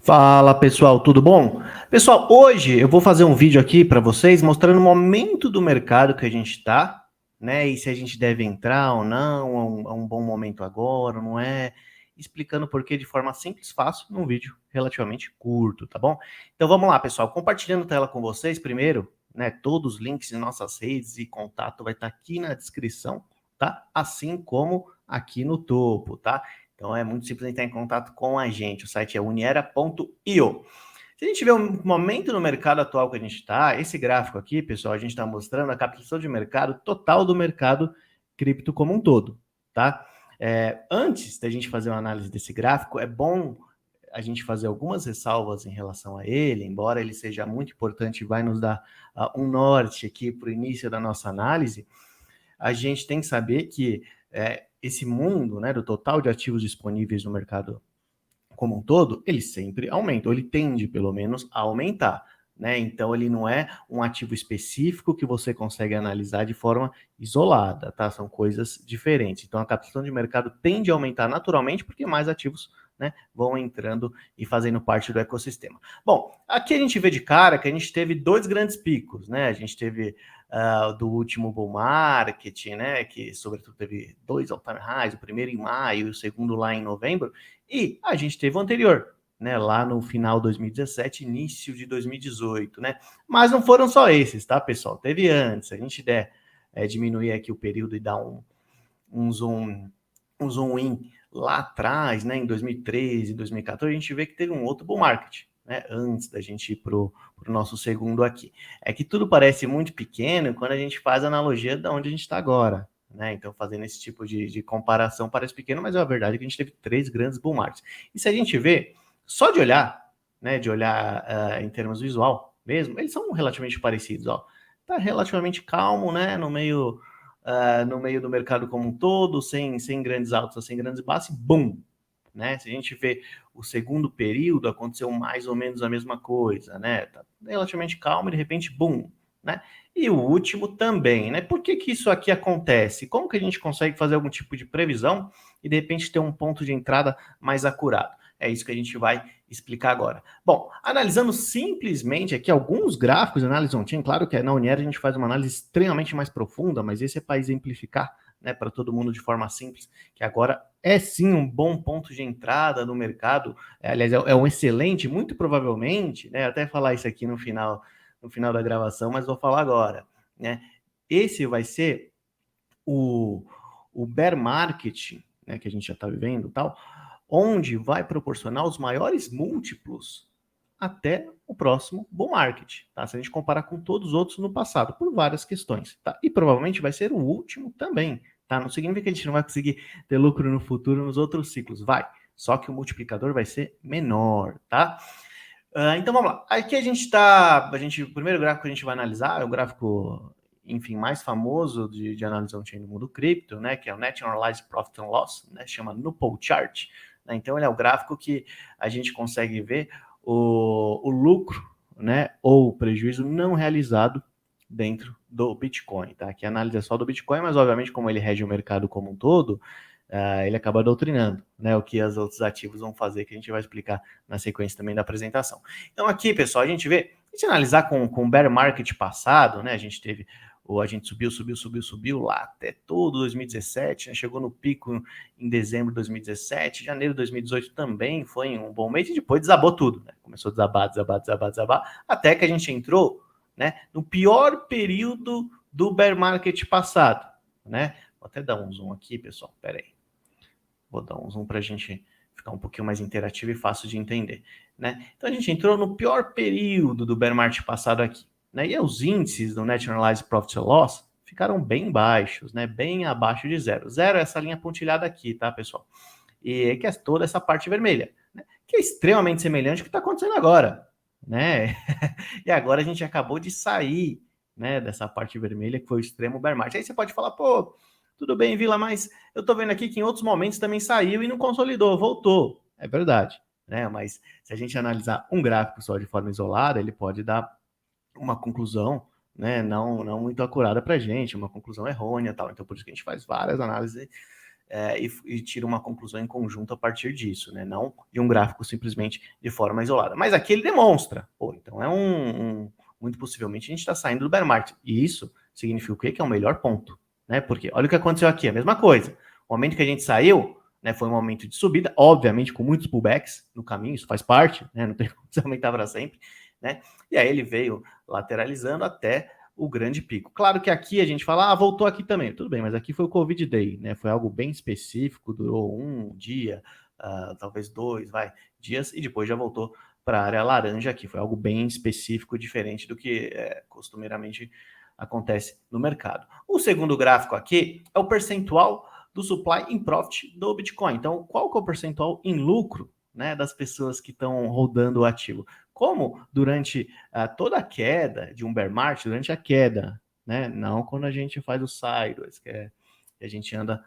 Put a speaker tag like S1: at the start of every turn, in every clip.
S1: Fala pessoal, tudo bom? Pessoal, hoje eu vou fazer um vídeo aqui para vocês mostrando o momento do mercado que a gente está, né? E se a gente deve entrar ou não, é um bom momento agora, não é? Explicando por que de forma simples, fácil, num vídeo relativamente curto, tá bom? Então vamos lá, pessoal, compartilhando tela com vocês primeiro, né? Todos os links em nossas redes e contato vai estar aqui na descrição, tá? Assim como aqui no topo, tá? Então é muito simples entrar em contato com a gente. O site é uniera.io. Se a gente vê o momento no mercado atual que a gente está, esse gráfico aqui, pessoal, a gente está mostrando a captação de mercado total do mercado cripto como um todo, tá? Antes da gente fazer uma análise desse gráfico, é bom a gente fazer algumas ressalvas em relação a ele, embora ele seja muito importante e vai nos dar um norte aqui para o início da nossa análise. A gente tem que saber que esse mundo, né, do total de ativos disponíveis no mercado como um todo, ele sempre aumenta, ou ele tende, pelo menos, a aumentar. Né? Então, ele não é um ativo específico que você consegue analisar de forma isolada, tá? São coisas diferentes. Então, a captação de mercado tende a aumentar naturalmente porque mais ativos, né, vão entrando e fazendo parte do ecossistema. Bom, aqui a gente vê de cara que a gente teve dois grandes picos, né? A gente teve do último bull market, né, que sobretudo teve dois all-time highs, o primeiro em maio e o segundo lá em novembro, e a gente teve o anterior, né, lá no final de 2017, início de 2018, né? Mas não foram só esses, tá, pessoal? Teve antes. Se a gente der diminuir aqui o período e dar um zoom in lá atrás, né, em 2013, 2014, a gente vê que teve um outro bull market, né, antes da gente ir para o nosso segundo aqui. É que tudo parece muito pequeno quando a gente faz a analogia de onde a gente está agora, né? Então, fazendo esse tipo de comparação parece pequeno, mas é a verdade que a gente teve três grandes bull markets. E se a gente vê, só de olhar, né, em termos visual mesmo, eles são relativamente parecidos, ó. Tá relativamente calmo, né, no meio do mercado como um todo, sem grandes altos, sem grandes baixos, e bum! Né? Se a gente vê o segundo período, aconteceu mais ou menos a mesma coisa, né? Tá relativamente calmo e de repente, bum! Né? E o último também, né? Por que isso aqui acontece? Como que a gente consegue fazer algum tipo de previsão e de repente ter um ponto de entrada mais acurado? É isso que a gente vai explicar agora. Bom, analisando simplesmente aqui alguns gráficos de análise on-chain, claro que na Uniera a gente faz uma análise extremamente mais profunda, mas esse é para exemplificar, né, para todo mundo de forma simples, que agora é sim um bom ponto de entrada no mercado, aliás, é um excelente, muito provavelmente, né, até falar isso aqui no final da gravação, mas vou falar agora, né, esse vai ser o, o bear market, né, que a gente já está vivendo tal, onde vai proporcionar os maiores múltiplos até o próximo bull market, tá? Se a gente comparar com todos os outros no passado, por várias questões, tá? E provavelmente vai ser o último também, tá? Não significa que a gente não vai conseguir ter lucro no futuro nos outros ciclos, vai. Só que o multiplicador vai ser menor, tá? Então vamos lá. Aqui o primeiro gráfico que a gente vai analisar é o gráfico, enfim, mais famoso de análise on-chain no mundo cripto, né? Que é o Net Annualized Profit and Loss, né? Chama Nupple Chart. Né? Então ele é o gráfico que a gente consegue ver o lucro, né? Ou o prejuízo não realizado dentro do Bitcoin, tá? Que a análise é só do Bitcoin, mas obviamente como ele rege o mercado como um todo, ele acaba doutrinando, né, o que os outros ativos vão fazer, que a gente vai explicar na sequência também da apresentação. Então aqui, pessoal, a gente analisar com o bear market passado, né, a gente subiu lá até todo 2017, né, chegou no pico em dezembro de 2017, janeiro de 2018 também foi um bom mês e depois desabou tudo, né, começou a desabar, até que a gente entrou, né, no pior período do bear market passado, né. Vou até dar um zoom aqui, pessoal, pera aí. Vou dar um zoom para a gente ficar um pouquinho mais interativo e fácil de entender, né? Então a gente entrou no pior período do bear market passado aqui, né? E os índices do Net Annualized Profit and Loss ficaram bem baixos, né? Bem abaixo de zero. Zero é essa linha pontilhada aqui, tá, pessoal? E que é toda essa parte vermelha, né? Que é extremamente semelhante ao que está acontecendo agora, né? E agora a gente acabou de sair, né, dessa parte vermelha que foi o extremo bear market. Aí você pode falar, pô, tudo bem, Vila, mas eu tô vendo aqui que em outros momentos também saiu e não consolidou, voltou. É verdade, né? Mas se a gente analisar um gráfico só de forma isolada, ele pode dar uma conclusão, né, não muito acurada para a gente, uma conclusão errônea, tal. Então por isso que a gente faz várias análises e tira uma conclusão em conjunto a partir disso, né? Não de um gráfico simplesmente de forma isolada. Mas aqui ele demonstra, então muito possivelmente a gente está saindo do bear market. E isso significa o quê? Que é o melhor ponto, né? Porque olha o que aconteceu aqui, a mesma coisa. O momento que a gente saiu, né, foi um momento de subida, obviamente com muitos pullbacks no caminho, isso faz parte, né? Não tem como você aumentar para sempre, né? E aí ele veio lateralizando até o grande pico. Claro que aqui a gente fala, voltou aqui também. Tudo bem, mas aqui foi o Covid Day, né? Foi algo bem específico, durou um dia, talvez 2, dias, e depois já voltou para a área laranja aqui. Foi algo bem específico, diferente do que costumeiramente acontece no mercado. O segundo gráfico aqui é o percentual do supply in profit do Bitcoin. Então, qual que é o percentual em lucro, né, das pessoas que estão rodando o ativo? Como durante toda a queda de um bear market, durante a queda, né, não quando a gente faz o sideways, que a gente anda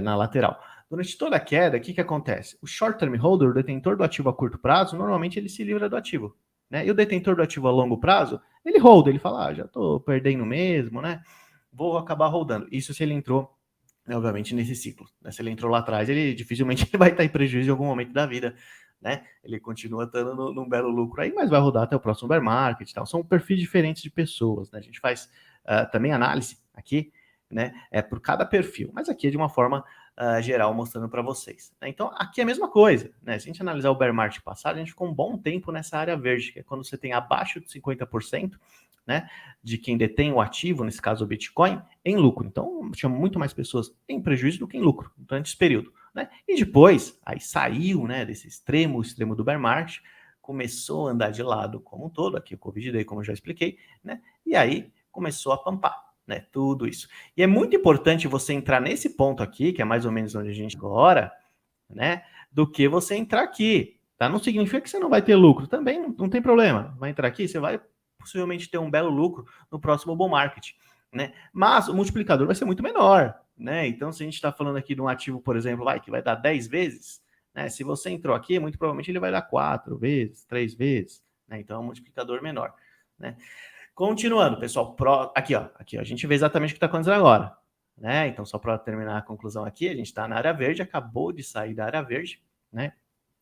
S1: na lateral. Durante toda a queda, o que acontece? O short-term holder, o detentor do ativo a curto prazo, normalmente ele se livra do ativo, né? E o detentor do ativo a longo prazo, ele hold, ele fala, já estou perdendo mesmo, né? Vou acabar holdando. Isso se ele entrou, obviamente, nesse ciclo, né? Se ele entrou lá atrás, ele dificilmente ele vai estar em prejuízo em algum momento da vida, né? Ele continua estando num belo lucro aí, mas vai rodar até o próximo bear market e tal. São perfis diferentes de pessoas, né? A gente faz também análise aqui, né? Por cada perfil, mas aqui é de uma forma geral mostrando para vocês, né? Então aqui é a mesma coisa, né? Se a gente analisar o bear market passado, a gente ficou um bom tempo nessa área verde, que é quando você tem abaixo de 50%, né, de quem detém o ativo, nesse caso o Bitcoin, em lucro. Então tinha muito mais pessoas em prejuízo do que em lucro durante esse período, né? E depois aí saiu, né, desse extremo do bear market, começou a andar de lado como um todo, aqui o Covid Day, como eu já expliquei, né? E aí começou a pampar, né? Tudo isso. E é muito importante você entrar nesse ponto aqui, que é mais ou menos onde a gente agora, né? Do que você entrar aqui, tá? Não significa que você não vai ter lucro, também não tem problema. Vai entrar aqui, você vai possivelmente ter um belo lucro no próximo bull market, né? Mas o multiplicador vai ser muito menor, né? Então, se a gente está falando aqui de um ativo, por exemplo, que vai dar 10 vezes, né? Se você entrou aqui, muito provavelmente ele vai dar 4 vezes, 3 vezes, né? Então, é um multiplicador menor, né? Continuando, pessoal, aqui, ó, a gente vê exatamente o que está acontecendo agora, né? Então, só para terminar a conclusão aqui, a gente está na área verde, acabou de sair da área verde, né?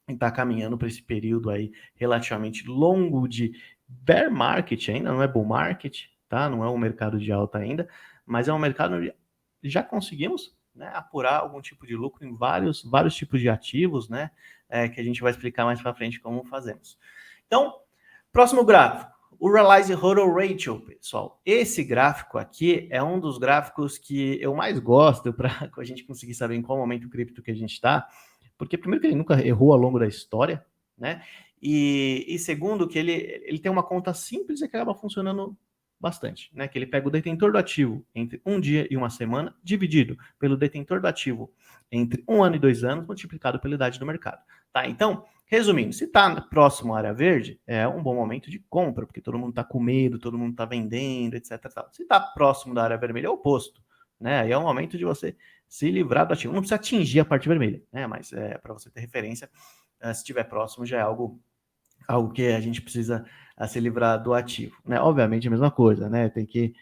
S1: E está caminhando para esse período aí relativamente longo de bear market ainda, não é bull market, tá? Não é um mercado de alta ainda, mas é um mercado onde já conseguimos, né, apurar algum tipo de lucro em vários tipos de ativos, né? Que a gente vai explicar mais para frente como fazemos. Então, próximo gráfico. O Realize Hodl Ratio, pessoal. Esse gráfico aqui é um dos gráficos que eu mais gosto para a gente conseguir saber em qual momento o cripto que a gente está. Porque, primeiro, que ele nunca errou ao longo da história, né? E segundo, que ele tem uma conta simples e que acaba funcionando bastante, né? Que ele pega o detentor do ativo entre um dia e uma semana, dividido pelo detentor do ativo entre 1 ano e 2 anos, multiplicado pela idade do mercado. Tá? Então, resumindo, se está próximo à área verde, é um bom momento de compra, porque todo mundo está com medo, todo mundo está vendendo, etc. Tal. Se está próximo da área vermelha, é o oposto. Né? Aí é um momento de você se livrar do ativo. Não precisa atingir a parte vermelha, né? Mas para você ter referência, se estiver próximo, já é algo que a gente precisa se livrar do ativo. Né? Obviamente, a mesma coisa, né? Tem que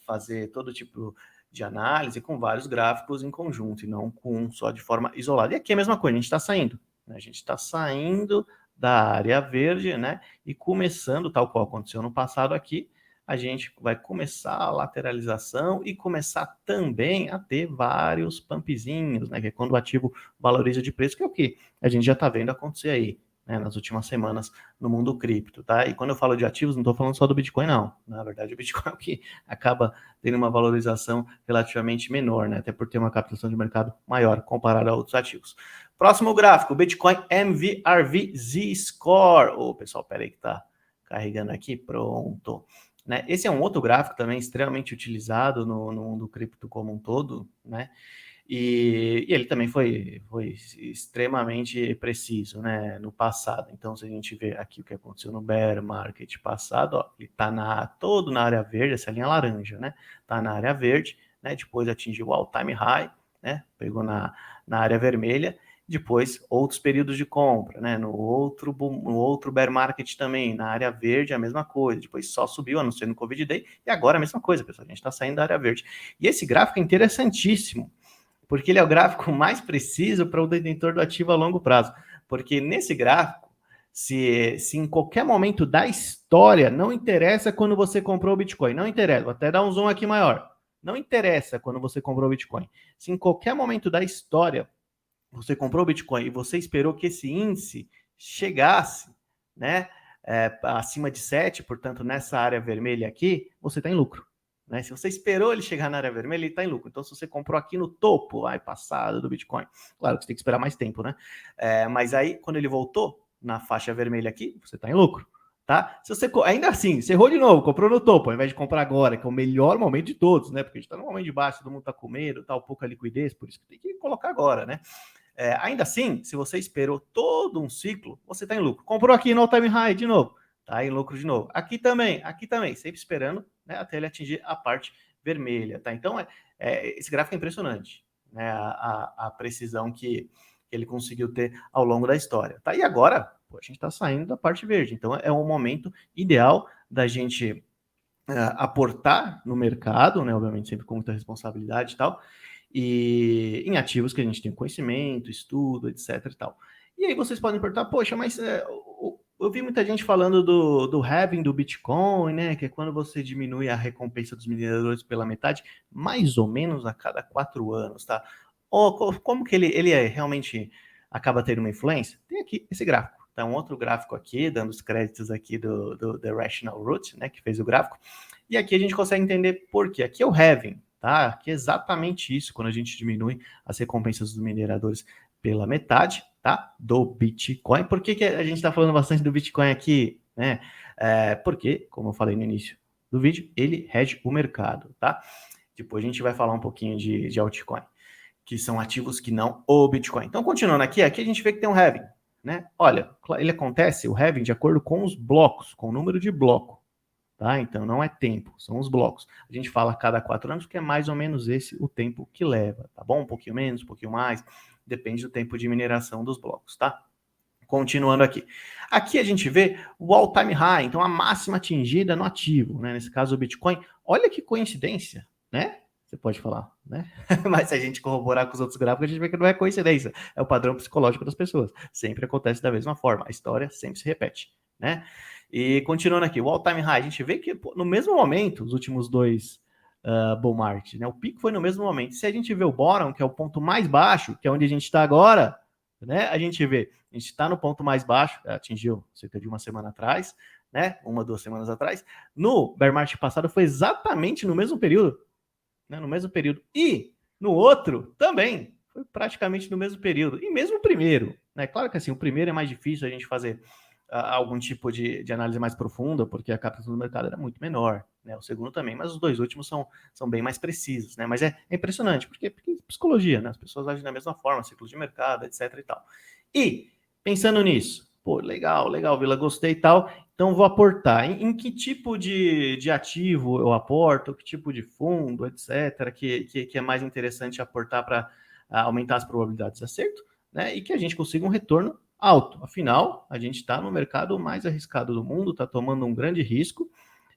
S1: fazer todo tipo de análise com vários gráficos em conjunto, e não com um só de forma isolada. E aqui é a mesma coisa, a gente está saindo. A gente está saindo da área verde, né? E começando, tal qual aconteceu no passado aqui, a gente vai começar a lateralização e começar também a ter vários pumpzinhos, né? Que é quando o ativo valoriza de preço, que é o que a gente já está vendo acontecer aí, né, nas últimas semanas no mundo cripto, tá? E quando eu falo de ativos, não estou falando só do Bitcoin, não. Na verdade, o Bitcoin é o que acaba tendo uma valorização relativamente menor, né? Até por ter uma captação de mercado maior comparado a outros ativos. Próximo gráfico, Bitcoin MVRV Z-Score. Pessoal, peraí que tá carregando aqui, pronto. Né? Esse é um outro gráfico também extremamente utilizado no mundo cripto como um todo, né? E ele também foi extremamente preciso, né, no passado. Então, se a gente vê aqui o que aconteceu no bear market passado, ó, ele está todo na área verde, essa linha laranja, né? Está na área verde, né? Depois atingiu o all-time high, né? Pegou na área vermelha. Depois, outros períodos de compra, né? No outro bear market também, na área verde, a mesma coisa. Depois só subiu, anunciando o Covid Day, e agora a mesma coisa, pessoal. A gente está saindo da área verde. E esse gráfico é interessantíssimo, Porque ele é o gráfico mais preciso para o detentor do ativo a longo prazo. Porque nesse gráfico, se em qualquer momento da história, não interessa quando você comprou o Bitcoin, não interessa, vou até dar um zoom aqui maior. Não interessa quando você comprou o Bitcoin. Se em qualquer momento da história você comprou o Bitcoin e você esperou que esse índice chegasse, né, acima de 7, portanto, nessa área vermelha aqui, você está em lucro. Né? Se você esperou ele chegar na área vermelha, ele está em lucro. Então, se você comprou aqui no topo, passado do Bitcoin, claro que você tem que esperar mais tempo, né? Mas aí, quando ele voltou na faixa vermelha aqui, você está em lucro. Tá? Se você ainda assim, você errou de novo, comprou no topo, ao invés de comprar agora, que é o melhor momento de todos, né? Porque a gente está no momento de baixo, todo mundo está com medo, tá pouca liquidez, por isso que tem que colocar agora, né? Ainda assim, se você esperou todo um ciclo, você está em lucro. Comprou aqui no all-time high de novo, está em lucro de novo. Aqui também, sempre esperando, né, até ele atingir a parte vermelha. Tá? Então, esse gráfico é impressionante, né, a precisão que ele conseguiu ter ao longo da história. Tá? E agora, a gente está saindo da parte verde. Então, é um momento ideal da gente aportar no mercado, né, obviamente sempre com muita responsabilidade e tal, e em ativos que a gente tem conhecimento, estudo, etc e tal. E aí vocês podem perguntar, poxa, mas eu vi muita gente falando do halving do Bitcoin, né, que é quando você diminui a recompensa dos mineradores pela metade, mais ou menos a cada 4 anos, tá? Ou como que ele realmente acaba tendo uma influência? Tem aqui esse gráfico. Tá, um outro gráfico aqui, dando os créditos aqui do The Rational Root, né, que fez o gráfico. E aqui a gente consegue entender por quê. Aqui é o halving, tá? Aqui é exatamente isso, quando a gente diminui as recompensas dos mineradores pela metade, tá? Do Bitcoin. Por que a gente está falando bastante do Bitcoin aqui, né? Porque, como eu falei no início do vídeo, ele rege o mercado, tá? Depois a gente vai falar um pouquinho de altcoin, que são ativos que não o Bitcoin. Então, continuando aqui a gente vê que tem um halving, né? Olha, ele acontece, o halving, de acordo com os blocos, com o número de bloco. Tá? Então não é tempo, são os blocos. A gente fala a cada 4 anos, porque é mais ou menos esse o tempo que leva, tá bom? Um pouquinho menos, um pouquinho mais, depende do tempo de mineração dos blocos, tá? Continuando aqui. Aqui a gente vê o all-time high, então a máxima atingida no ativo, né? Nesse caso o Bitcoin. Olha que coincidência, né? Você pode falar, né? Mas se a gente corroborar com os outros gráficos, a gente vê que não é coincidência, é o padrão psicológico das pessoas. Sempre acontece da mesma forma, a história sempre se repete, né? E continuando aqui, o all-time high, a gente vê que no mesmo momento, os últimos dois bull market, né? O pico foi no mesmo momento. Se a gente vê o bottom, que é o ponto mais baixo, que é onde a gente está agora, né? A gente vê, a gente está no ponto mais baixo, atingiu cerca de uma semana atrás, né? 2 semanas atrás. No bear market passado foi exatamente no mesmo período, né? No mesmo período. E no outro também foi praticamente no mesmo período. E mesmo o primeiro, né? Claro que assim, o primeiro é mais difícil a gente fazer algum tipo de análise mais profunda, porque a captação do mercado era muito menor, né? O segundo também, mas os 2 últimos são bem mais precisos, né? Mas é impressionante, porque psicologia, né? As pessoas agem da mesma forma, ciclo de mercado, etc e tal. E, pensando nisso, pô, legal, Vila, gostei e tal, então vou aportar. Em que tipo de ativo eu aporto, que tipo de fundo, etc., que é mais interessante aportar para aumentar as probabilidades de acerto, né? E que a gente consiga um retorno alto. Afinal, a gente está no mercado mais arriscado do mundo, está tomando um grande risco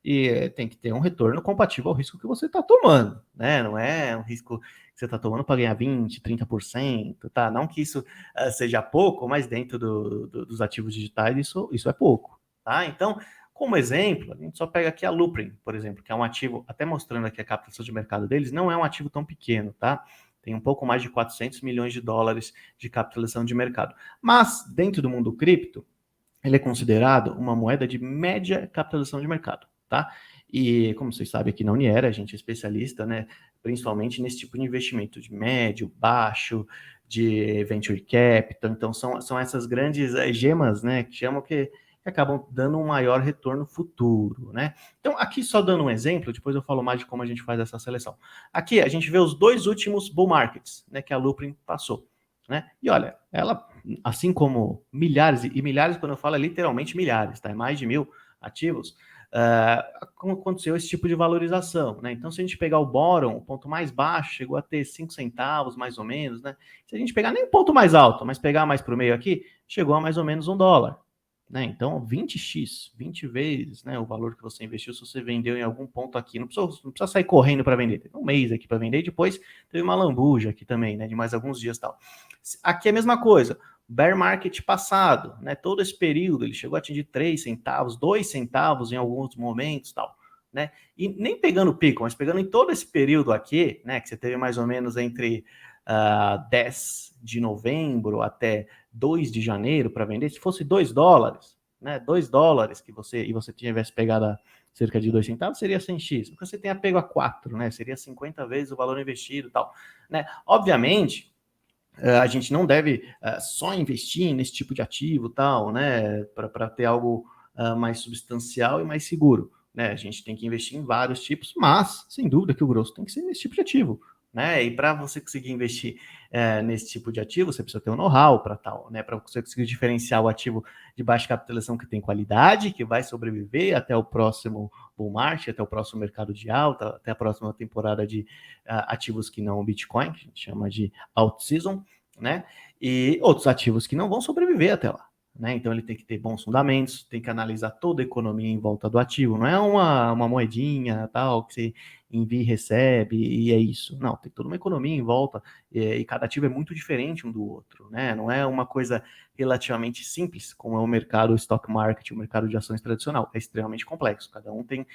S1: e tem que ter um retorno compatível ao risco que você está tomando, né? Não é um risco que você está tomando para ganhar 20%, 30%, tá? Não que isso seja pouco, mas dentro dos ativos digitais isso é pouco, tá? Então, como exemplo, a gente só pega aqui a Loopring, por exemplo, que é um ativo, até mostrando aqui a captação de mercado deles, não é um ativo tão pequeno, tá? Tem um pouco mais de 400 milhões de dólares de capitalização de mercado. Mas, dentro do mundo cripto, ele é considerado uma moeda de média capitalização de mercado, tá? E, como vocês sabem, aqui na Uniera, a gente é especialista, né, principalmente nesse tipo de investimento de médio, baixo, de venture capital. Então, são essas grandes gemas, né, que chamam que acabam dando um maior retorno futuro, né? Então, aqui só dando um exemplo, depois eu falo mais de como a gente faz essa seleção. Aqui a gente vê os 2 últimos bull markets, né, que a Loopring passou, né? E olha, ela, assim como milhares, e milhares quando eu falo é literalmente milhares, tá? É mais de 1.000 ativos, aconteceu esse tipo de valorização, né? Então, se a gente pegar o bottom, o ponto mais baixo, chegou a ter 5 centavos, mais ou menos, né? Se a gente pegar nem o ponto mais alto, mas pegar mais para o meio aqui, chegou a mais ou menos $1. né? Então, 20x, 20 vezes, né, o valor que você investiu se você vendeu em algum ponto aqui. Não precisa sair correndo para vender. Teve um mês aqui para vender e depois teve uma lambuja aqui também, né, de mais alguns dias e tal. Aqui é a mesma coisa. Bear market passado, né, todo esse período, ele chegou a atingir 3 centavos, 2 centavos em alguns momentos tal, né? E nem pegando o pico, mas pegando em todo esse período aqui, né, que você teve mais ou menos entre 10 de novembro até 2 de janeiro para vender, se fosse $2, né, $2 que você tivesse pegado a cerca de 2 centavos, seria 100x. Porque você tem apego a 4, né, seria 50 vezes o valor investido e tal, né? Obviamente, a gente não deve só investir nesse tipo de ativo tal, né, para ter algo mais substancial e mais seguro, né? A gente tem que investir em vários tipos, mas sem dúvida que o grosso tem que ser nesse tipo de ativo, né? E para você conseguir investir nesse tipo de ativo, você precisa ter um know-how para tal, né? Para você conseguir diferenciar o ativo de baixa capitalização que tem qualidade, que vai sobreviver até o próximo bull market, até o próximo mercado de alta, até a próxima temporada de ativos que não o Bitcoin, que a gente chama de alt season, né? E outros ativos que não vão sobreviver até lá, né? Então ele tem que ter bons fundamentos, tem que analisar toda a economia em volta do ativo, não é uma moedinha tal que você envia e recebe e é isso. Não, tem toda uma economia em volta e cada ativo é muito diferente um do outro, né? Não é uma coisa relativamente simples como é o mercado o stock market, o mercado de ações tradicional. É extremamente complexo, cada um tem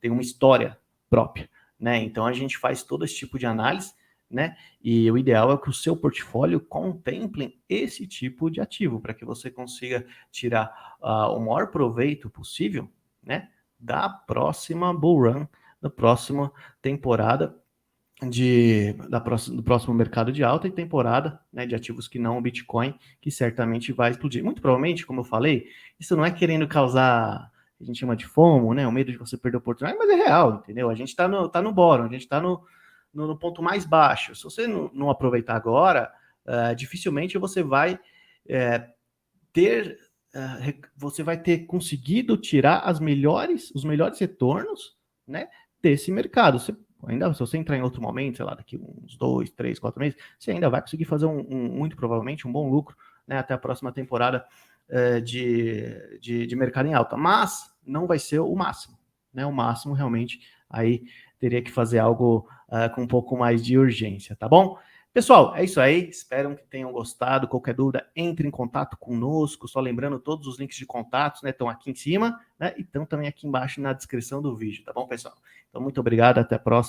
S1: uma história própria, né? Então a gente faz todo esse tipo de análise, né? E o ideal é que o seu portfólio contemple esse tipo de ativo, para que você consiga tirar o maior proveito possível, né, da próxima bull run, da próxima temporada do próximo mercado de alta e temporada, né, de ativos que não o Bitcoin, que certamente vai explodir. Muito provavelmente, como eu falei, isso não é querendo causar, a gente chama de FOMO, né, o medo de você perder a oportunidade, mas é real, entendeu? A gente está no bottom, a gente está no ponto mais baixo. Se você não aproveitar agora, dificilmente você vai ter você vai ter conseguido tirar os melhores retornos, né, desse mercado. Ainda se você entrar em outro momento, sei lá, daqui uns 2, 3, 4 meses, você ainda vai conseguir fazer muito provavelmente um bom lucro, né, até a próxima temporada de mercado em alta. Mas não vai ser o máximo, né? O máximo realmente aí teria que fazer algo com um pouco mais de urgência, tá bom? Pessoal, é isso aí. Espero que tenham gostado. Qualquer dúvida, entre em contato conosco. Só lembrando, todos os links de contatos, né, estão aqui em cima, né, e estão também aqui embaixo na descrição do vídeo, tá bom, pessoal? Então, muito obrigado. Até a próxima.